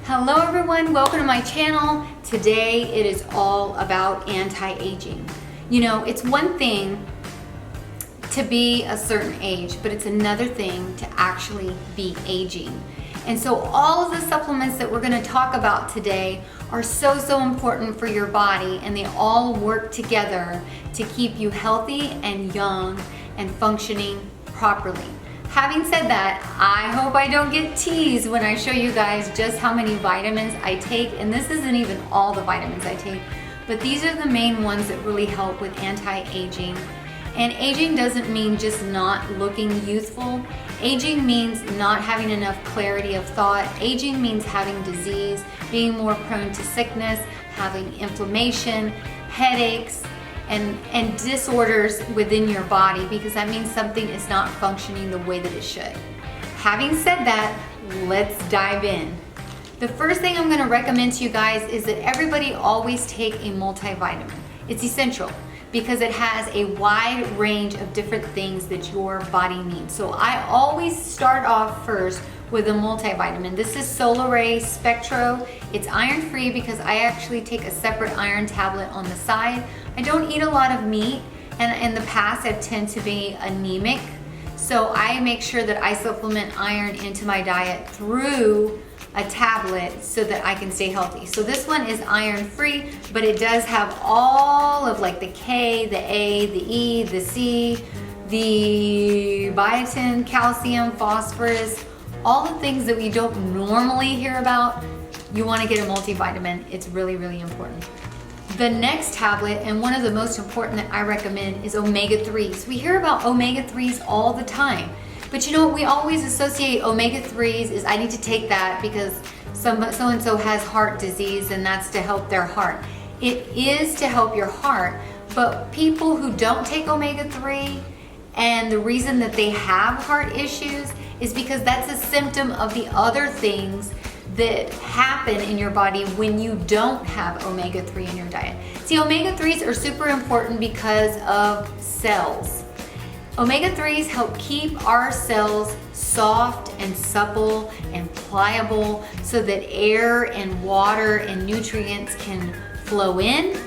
Hello everyone, welcome to my channel. Today it is all about anti-aging. You know, it's one thing to be a certain age, but it's another thing to actually be aging. And so all of the supplements that we're going to talk about today are so important for your body, and they all work together to keep you healthy and young and functioning properly. Having said that, I hope I don't get teased when I show you guys just how many vitamins I take, and this isn't even all the vitamins I take, but these are the main ones that really help with anti-aging. And aging doesn't mean just not looking youthful. Aging means not having enough clarity of thought. Aging means having disease, being more prone to sickness, having inflammation, headaches, and disorders within your body, because that means something is not functioning the way that it should. Having said that, let's dive in. The first thing I'm going to recommend to you guys is that everybody always take a multivitamin. It's essential because it has a wide range of different things that your body needs. So I always start off first with a multivitamin. This is Solare Spectro. It's iron-free because I actually take a separate iron tablet on the side. I don't eat a lot of meat, and in the past I tend to be anemic, so I make sure that I supplement iron into my diet through a tablet so that I can stay healthy. So this one is iron-free, but it does have all of like the K, the A, the E, the C, the biotin, calcium, phosphorus, all the things that we don't normally hear about. You want to get a multivitamin. It's really important. The next tablet, and one of the most important that I recommend, is omega-3s. We hear about omega-3s all the time, but you know what, we always associate omega-3s is I need to take that because so-and-so has heart disease and that's to help their heart. It is to help your heart, but people who don't take omega-3, and the reason that they have heart issues is because that's a symptom of the other things that happen in your body when you don't have omega-3 in your diet. See, omega-3s are super important because of cells. Omega-3s help keep our cells soft and supple and pliable so that air and water and nutrients can flow in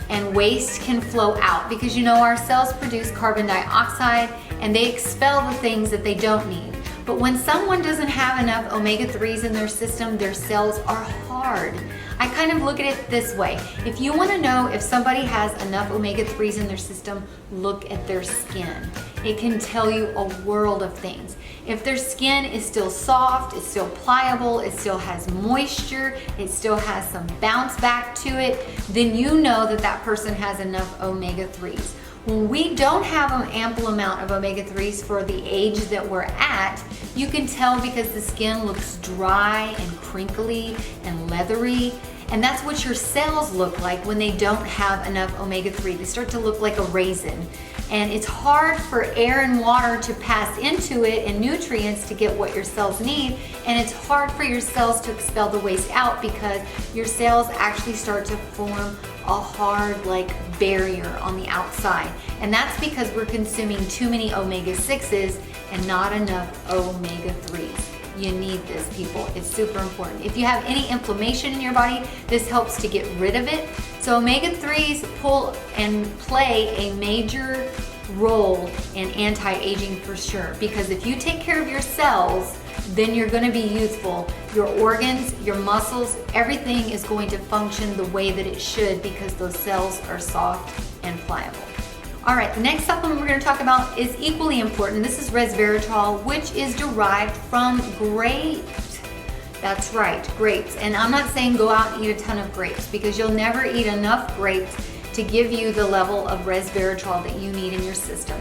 and waste can flow out, because you know our cells produce carbon dioxide and they expel the things that they don't need. But when someone doesn't have enough omega-3s in their system, their cells are hard. I kind of look at it this way. If you want to know if somebody has enough omega-3s in their system, look at their skin. It can tell you a world of things. If their skin is still soft, it's still pliable, it still has moisture, it still has some bounce back to it, then you know that that person has enough omega-3s. When we don't have an ample amount of omega-3s for the age that we're at, you can tell because the skin looks dry and crinkly and leathery, and that's what your cells look like when they don't have enough omega-3. They start to look like a raisin, and it's hard for air and water to pass into it and nutrients to get what your cells need, and it's hard for your cells to expel the waste out because your cells actually start to form a hard like barrier on the outside, and that's because we're consuming too many omega-6s and not enough omega-3s. You need this, people. It's super important. If you have any inflammation in your body, this helps to get rid of it. So omega-3s pull and play a major role in anti-aging for sure, because if you take care of your cells, then you're going to be youthful. Your organs, your muscles, everything is going to function the way that it should because those cells are soft and pliable. All right, the next supplement we're going to talk about is equally important. This is Resveratrol, which is derived from grapes. That's right, grapes. And I'm not saying go out and eat a ton of grapes, because you'll never eat enough grapes to give you the level of resveratrol that you need in your system.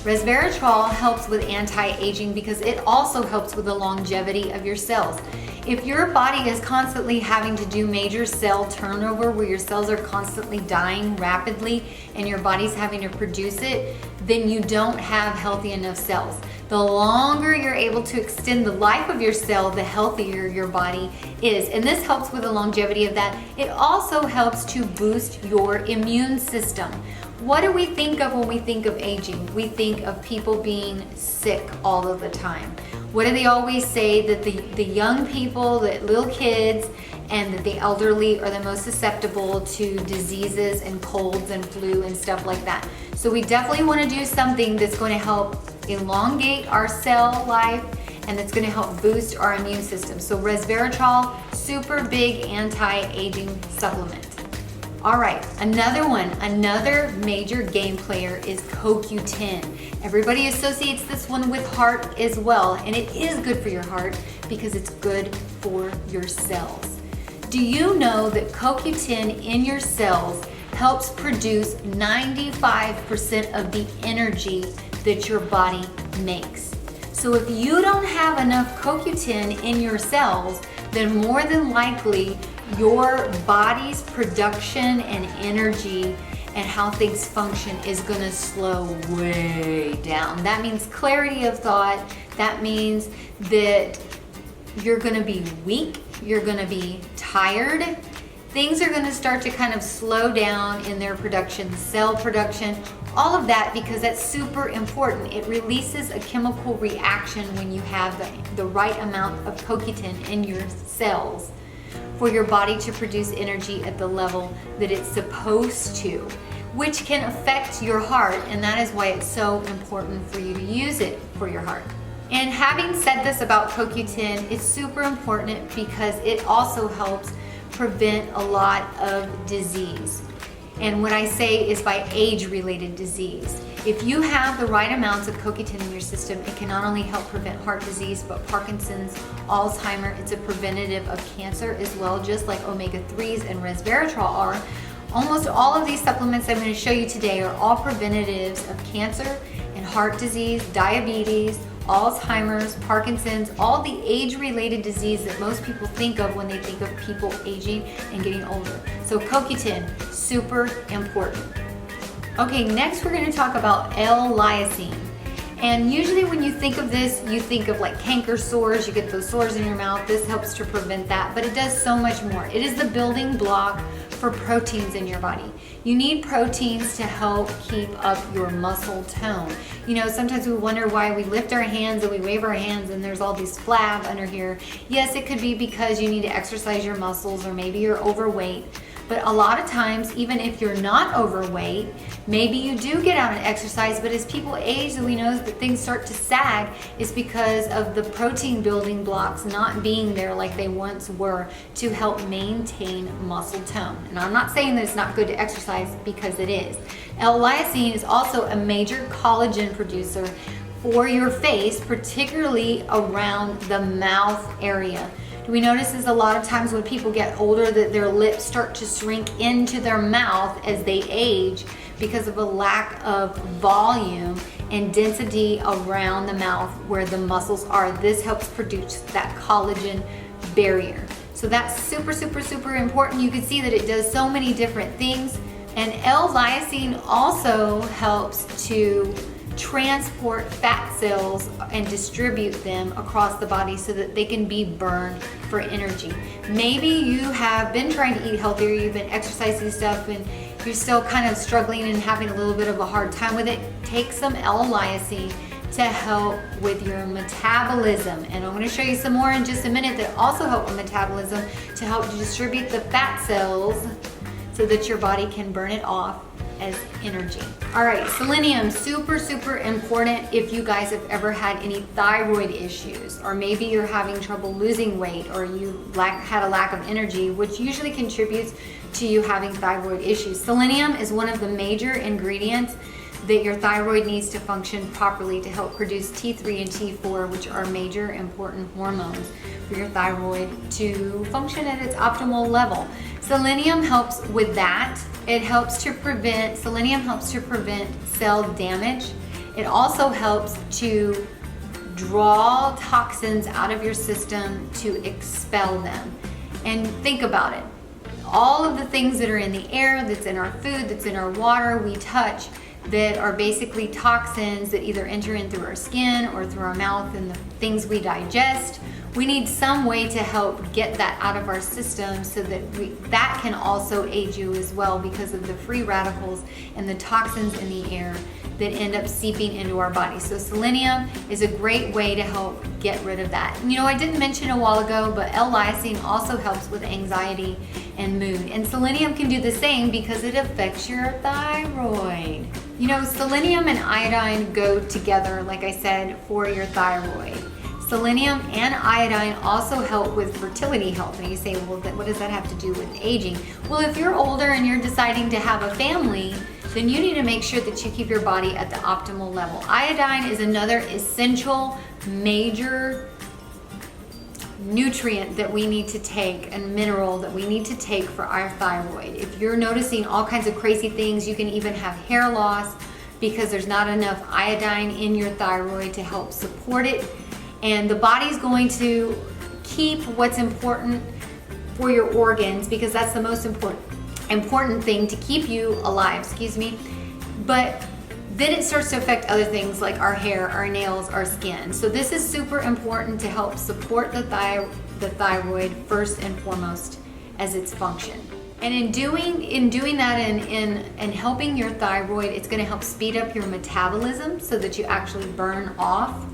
Resveratrol helps with anti-aging because it also helps with the longevity of your cells. If your body is constantly having to do major cell turnover, where your cells are constantly dying rapidly and your body's having to produce it, then you don't have healthy enough cells. The longer you're able to extend the life of your cell, the healthier your body is. And this helps with the longevity of that. It also helps to boost your immune system. What do we think of when we think of aging? We think of people being sick all of the time. What do they always say? That the young people, the little kids, and that the elderly are the most susceptible to diseases and colds and flu and stuff like that. So we definitely want to do something that's going to help elongate our cell life and that's going to help boost our immune system. So Resveratrol, super big anti-aging supplement. All right, another one, another major game player is CoQ10. Everybody associates this one with heart as well, and it is good for your heart because it's good for your cells. Do you know that CoQ10 in your cells helps produce 95% of the energy that your body makes? So if you don't have enough CoQ10 in your cells, then more than likely your body's production and energy and how things function is gonna slow way down. That means clarity of thought. That means that you're gonna be weak, you're gonna be tired. Things are gonna start to kind of slow down in their production, cell production, all of that, because that's super important. It releases a chemical reaction when you have the right amount of CoQ10 in your cells for your body to produce energy at the level that it's supposed to, which can affect your heart, and that is why it's so important for you to use it for your heart. And having said this about CoQ10, it's super important because it also helps prevent a lot of disease. And what I say is by age-related disease. If you have the right amounts of CoQ10 in your system, it can not only help prevent heart disease, but Parkinson's, Alzheimer's. It's a preventative of cancer as well, just like omega-3s and resveratrol are. Almost all of these supplements I'm going to show you today are all preventatives of cancer and heart disease, diabetes, Alzheimer's, Parkinson's, all the age-related disease that most people think of when they think of people aging and getting older. So CoQ10, super important. Okay, next we're going to talk about L-lysine. And usually when you think of this, you think of like canker sores, you get those sores in your mouth. This helps to prevent that, but it does so much more. It is the building block for proteins in your body. You need proteins to help keep up your muscle tone. You know, sometimes we wonder why we lift our hands and we wave our hands and there's all these flab under here. Yes, it could be because you need to exercise your muscles, or maybe you're overweight. But a lot of times, even if you're not overweight, maybe you do get out and exercise, but as people age, we know that things start to sag. It's because of the protein building blocks not being there like they once were to help maintain muscle tone. And I'm not saying that it's not good to exercise, because it is. L-lysine is also a major collagen producer for your face, particularly around the mouth area. We notice is a lot of times when people get older that their lips start to shrink into their mouth as they age because of a lack of volume and density around the mouth where the muscles are. This helps produce that collagen barrier. So that's super, super, super important. You can see that it does so many different things. And L-lysine also helps to transport fat cells and distribute them across the body so that they can be burned for energy. Maybe you have been trying to eat healthier, you've been exercising stuff, and you're still kind of struggling and having a little bit of a hard time with it. Take some L-lysine to help with your metabolism. And I'm going to show you some more in just a minute that also help with metabolism to help distribute the fat cells so that your body can burn it off as energy. All right, selenium, super, super important if you guys have ever had any thyroid issues, or maybe you're having trouble losing weight, or you had a lack of energy, which usually contributes to you having thyroid issues. Selenium is one of the major ingredients that your thyroid needs to function properly to help produce T3 and T4, which are major important hormones for your thyroid to function at its optimal level. Selenium helps with that. Selenium helps to prevent cell damage. It also helps to draw toxins out of your system to expel them. And think about it. All of the things that are in the air, that's in our food, that's in our water, we touch, that are basically toxins that either enter in through our skin or through our mouth and things we digest. We need some way to help get that out of our system so that that can also aid you as well because of the free radicals and the toxins in the air that end up seeping into our body. So selenium is a great way to help get rid of that. You know, I didn't mention a while ago, but L-lysine also helps with anxiety and mood. And selenium can do the same because it affects your thyroid. You know, selenium and iodine go together, like I said, for your thyroid. Selenium and iodine also help with fertility health. And you say, well, what does that have to do with aging? Well, if you're older and you're deciding to have a family, then you need to make sure that you keep your body at the optimal level. Iodine is another essential, major nutrient that we need to take, and mineral that we need to take for our thyroid. If you're noticing all kinds of crazy things, you can even have hair loss because there's not enough iodine in your thyroid to help support it. And the body's going to keep what's important for your organs because that's the most important thing to keep you alive, but then it starts to affect other things like our hair, our nails, our skin. So this is super important to help support the thyroid first and foremost as its function. And in doing that and helping your thyroid, it's going to help speed up your metabolism so that you actually burn off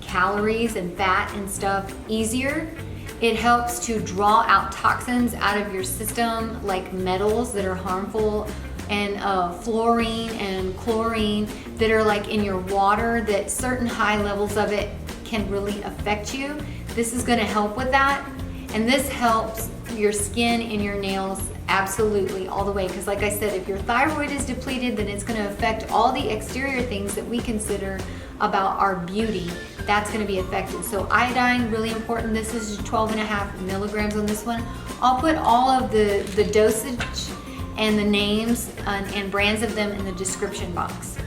calories and fat and stuff easier. It helps to draw out toxins out of your system like metals that are harmful and fluorine and chlorine that are like in your water, that certain high levels of it can really affect you. This is going to help with that. And this helps your skin and your nails absolutely all the way, because like I said, if your thyroid is depleted, then it's going to affect all the exterior things that we consider about our beauty. That's going to be affected. So iodine, really important. This is 12.5 milligrams on this one. I'll put all of the dosage and the names and brands of them in the description box.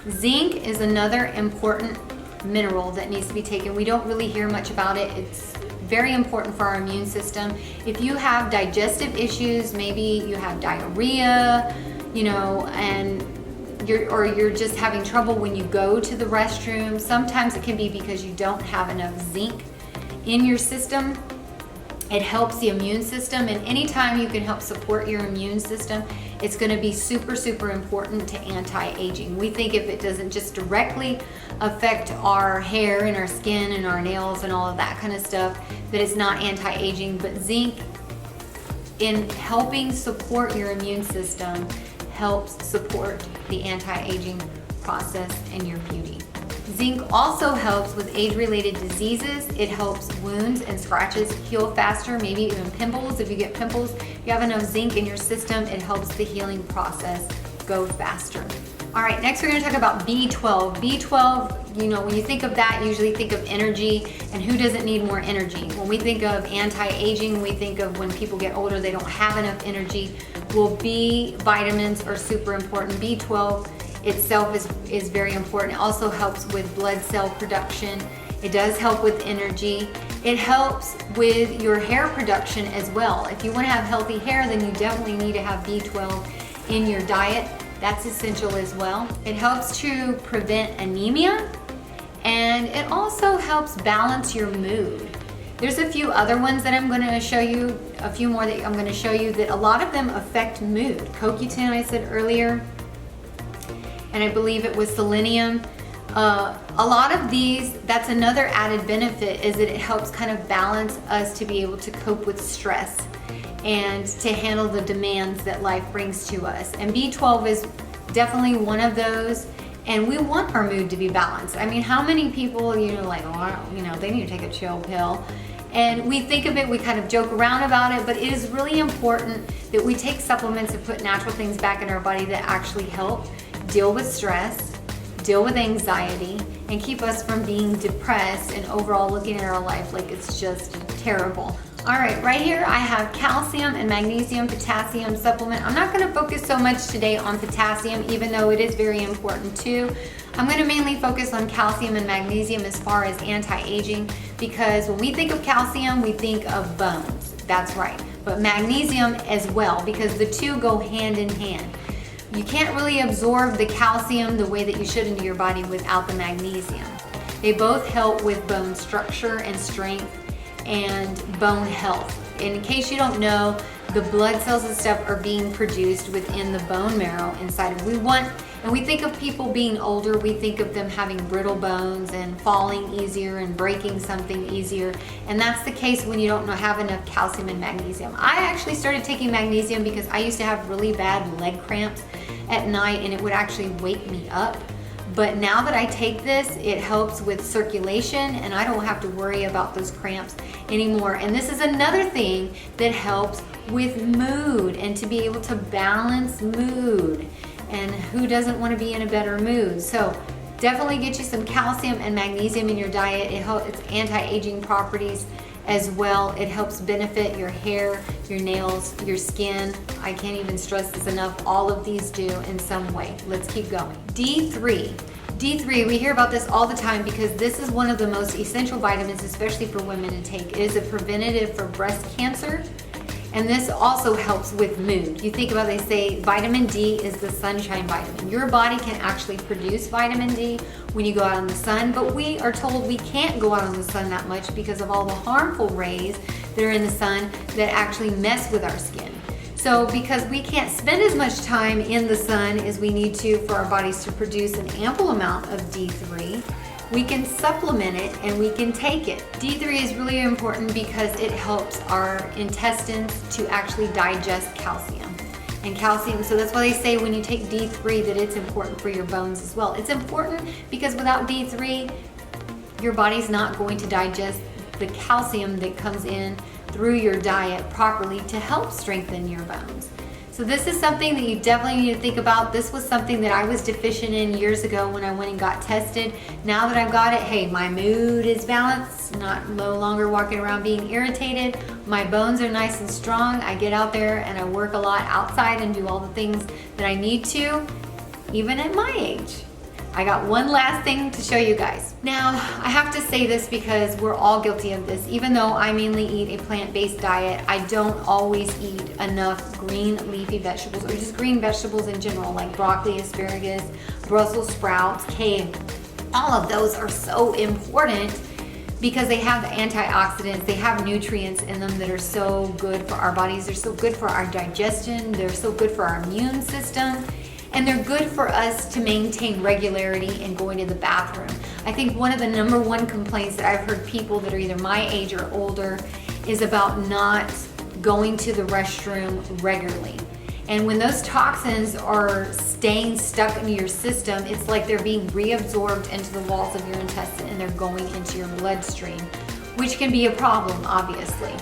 Zinc is another important mineral that needs to be taken. We don't really hear much about it. It's very important for our immune system. If you have digestive issues, maybe you have diarrhea, you know, and you're just having trouble when you go to the restroom. Sometimes it can be because you don't have enough zinc in your system. It helps the immune system, and anytime you can help support your immune system, it's going to be super, super important to anti-aging. We think if it doesn't just directly affect our hair and our skin and our nails and all of that kind of stuff, that it's not anti-aging, but zinc in helping support your immune system helps support the anti-aging process and your beauty. Zinc also helps with age-related diseases. It helps wounds and scratches heal faster, maybe even pimples. If you get pimples, if you have enough zinc in your system, it helps the healing process go faster. All right, next we're gonna talk about B12. B12, you know, when you think of that, you usually think of energy, and who doesn't need more energy? When we think of anti-aging, we think of when people get older, they don't have enough energy. Well, B vitamins are super important. B12 itself is very important. It also helps with blood cell production. It does help with energy. It helps with your hair production as well. If you want to have healthy hair, then you definitely need to have B12 in your diet. That's essential as well. It helps to prevent anemia, and it also helps balance your mood. There's a few other ones that I'm going to show you, a few more that I'm going to show you, that a lot of them affect mood. CoQ10, I said earlier, and I believe it was selenium. A lot of these, that's another added benefit, is that it helps kind of balance us to be able to cope with stress and to handle the demands that life brings to us. And B12 is definitely one of those, and we want our mood to be balanced. I mean, how many people, you know, like, oh, you know, they need to take a chill pill. And we think of it, we kind of joke around about it, but it is really important that we take supplements and put natural things back in our body that actually help deal with stress, deal with anxiety, and keep us from being depressed and overall looking at our life like it's just terrible. All right here I have calcium and magnesium, potassium supplement. I'm not going to focus so much today on potassium, even though it is very important too. I'm going to mainly focus on calcium and magnesium as far as anti-aging, because when we think of calcium, we think of bones. That's right. But magnesium as well, because the two go hand in hand. You can't really absorb the calcium the way that you should into your body without the magnesium. They both help with bone structure and strength and bone health. And in case you don't know, the blood cells and stuff are being produced within the bone marrow inside. And we think of people being older, we think of them having brittle bones and falling easier and breaking something easier. And that's the case when you don't have enough calcium and magnesium. I actually started taking magnesium because I used to have really bad leg cramps at night and it would actually wake me up. But now that I take this, it helps with circulation and I don't have to worry about those cramps anymore. And this is another thing that helps with mood and to be able to balance mood. And who doesn't want to be in a better mood? So definitely get you some calcium and magnesium in your diet. It's anti-aging properties as well. It helps benefit your hair, your nails, your skin. I can't even stress this enough. All of these do in some way. Let's keep going. D3. D3, we hear about this all the time because this is one of the most essential vitamins, especially for women to take. It is a preventative for breast cancer. And this also helps with mood. You think about, they say vitamin D is the sunshine vitamin. Your body can actually produce vitamin D when you go out in the sun, but we are told we can't go out in the sun that much because of all the harmful rays that are in the sun that actually mess with our skin. So because we can't spend as much time in the sun as we need to for our bodies to produce an ample amount of D3, we can supplement it and we can take it. D3 is really important because it helps our intestines to actually digest calcium. And calcium, so that's why they say when you take D3 that it's important for your bones as well. It's important because without D3, your body's not going to digest the calcium that comes in through your diet properly to help strengthen your bones. So this is something that you definitely need to think about. This was something that I was deficient in years ago when I went and got tested. Now that I've got it, hey, my mood is balanced, no longer walking around being irritated. My bones are nice and strong. I get out there and I work a lot outside and do all the things that I need to, even at my age. I got one last thing to show you guys. Now, I have to say this because we're all guilty of this. Even though I mainly eat a plant-based diet, I don't always eat enough green leafy vegetables or just green vegetables in general, like broccoli, asparagus, Brussels sprouts, kale. All of those are so important because they have antioxidants, they have nutrients in them that are so good for our bodies. They're so good for our digestion. They're so good for our immune system. And they're good for us to maintain regularity in going to the bathroom. I think one of the number one complaints that I've heard people that are either my age or older is about not going to the restroom regularly. And when those toxins are staying stuck into your system, it's like they're being reabsorbed into the walls of your intestine and they're going into your bloodstream, which can be a problem, obviously.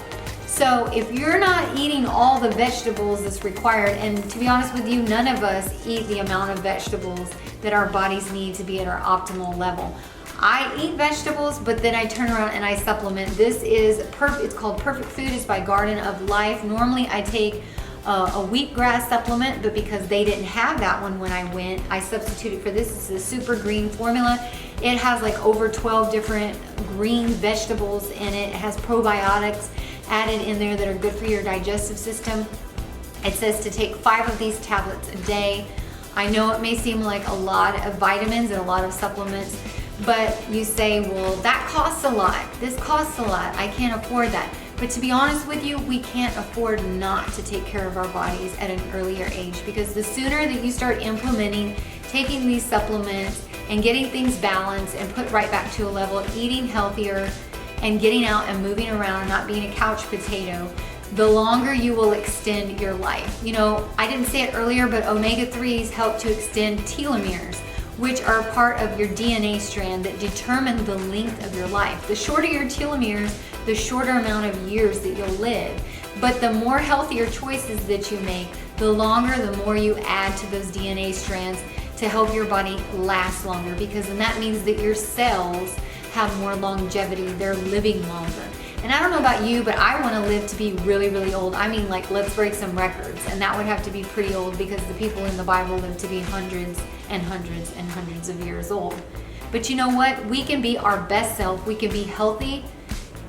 So if you're not eating all the vegetables that's required, and to be honest with you, none of us eat the amount of vegetables that our bodies need to be at our optimal level. I eat vegetables, but then I turn around and I supplement. This is it's called Perfect Food. It's by Garden of Life. Normally I take a wheatgrass supplement, but because they didn't have that one when I went, I substituted for this. It's a super green formula. It has like over 12 different green vegetables in it. It has probiotics added in there that are good for your digestive system. It says to take 5 of these tablets a day. I know it may seem like a lot of vitamins and a lot of supplements, but you say, well, that costs a lot. This costs a lot. I can't afford that. But to be honest with you, we can't afford not to take care of our bodies at an earlier age, because the sooner that you start implementing taking these supplements and getting things balanced and put right back to a level, eating healthier, and getting out and moving around and not being a couch potato, the longer you will extend your life. You know, I didn't say it earlier, but omega-3s help to extend telomeres, which are part of your DNA strand that determine the length of your life. The shorter your telomeres, the shorter amount of years that you'll live. But the more healthier choices that you make, the longer, the more you add to those DNA strands to help your body last longer, because then that means that your cells have more longevity, they're living longer. And I don't know about you, but I want to live to be really, really old. I mean, like, let's break some records, and that would have to be pretty old because the people in the Bible lived to be hundreds and hundreds and hundreds of years old. But you know what? We can be our best self. We can be healthy.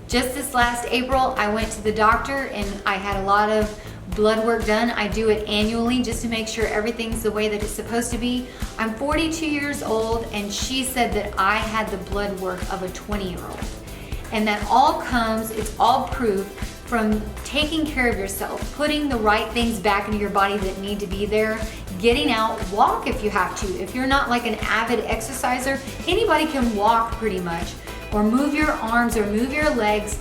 Just this last April, I went to the doctor and I had a lot of blood work done. I do it annually just to make sure everything's the way that it's supposed to be. I'm 42 years old, and she said that I had the blood work of a 20-year-old. And that all comes, it's all proof from taking care of yourself, putting the right things back into your body that need to be there, getting out, walk if you have to. If you're not like an avid exerciser, anybody can walk pretty much, or move your arms or move your legs.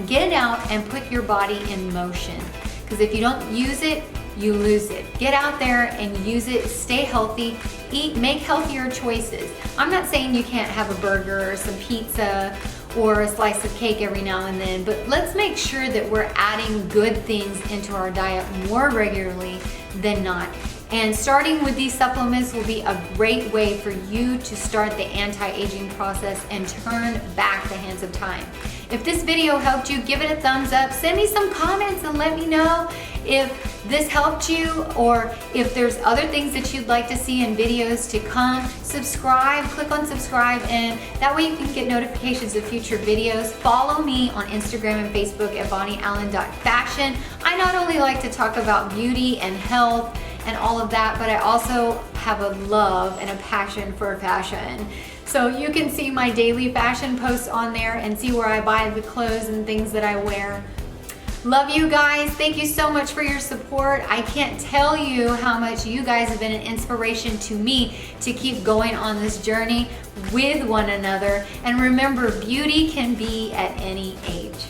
Get out and put your body in motion. Because if you don't use it, you lose it. Get out there and use it, stay healthy, eat, make healthier choices. I'm not saying you can't have a burger or some pizza or a slice of cake every now and then, but let's make sure that we're adding good things into our diet more regularly than not. And starting with these supplements will be a great way for you to start the anti-aging process and turn back the hands of time. If this video helped you, give it a thumbs up. Send me some comments and let me know if this helped you, or if there's other things that you'd like to see in videos to come. Subscribe, click on subscribe, and that way you can get notifications of future videos. Follow me on Instagram and Facebook at Bonnieallen.fashion. I not only like to talk about beauty and health and all of that, but I also have a love and a passion for fashion. So you can see my daily fashion posts on there and see where I buy the clothes and things that I wear. Love you guys. Thank you so much for your support. I can't tell you how much you guys have been an inspiration to me to keep going on this journey with one another. And remember, beauty can be at any age.